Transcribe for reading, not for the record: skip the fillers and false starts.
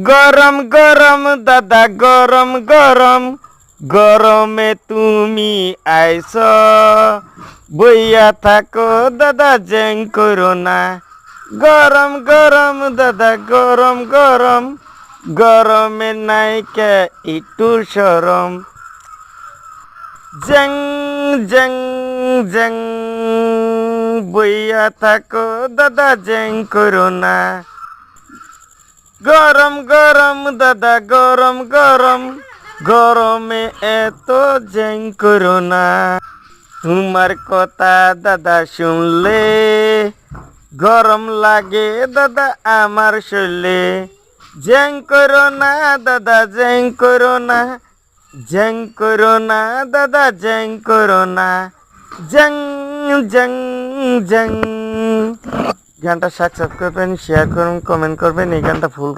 গরম গরম দাদা গরম গরম গরমে তুমি আইস বইয়া থাকো দাদা জেং করো না গরম গরম দাদা গরম গরম গরমে নাইকে একটু সরম জেং জেং জেং বইয়া থাকো দাদা জেং করো না গরম গরম দাদা গরম গরম গরমে এত জেং করো না তোমার কথা দাদা শুনলে গরম লাগে দাদা আমার শরীরে জেং করো না দাদা জেং করো না জেং করো না দাদা জেং করো না জেং জেং জেং গানটা সাবস্ক্রাইব করবেন শেয়ার করুন কমেন্ট করবেন এই গানটা ফুল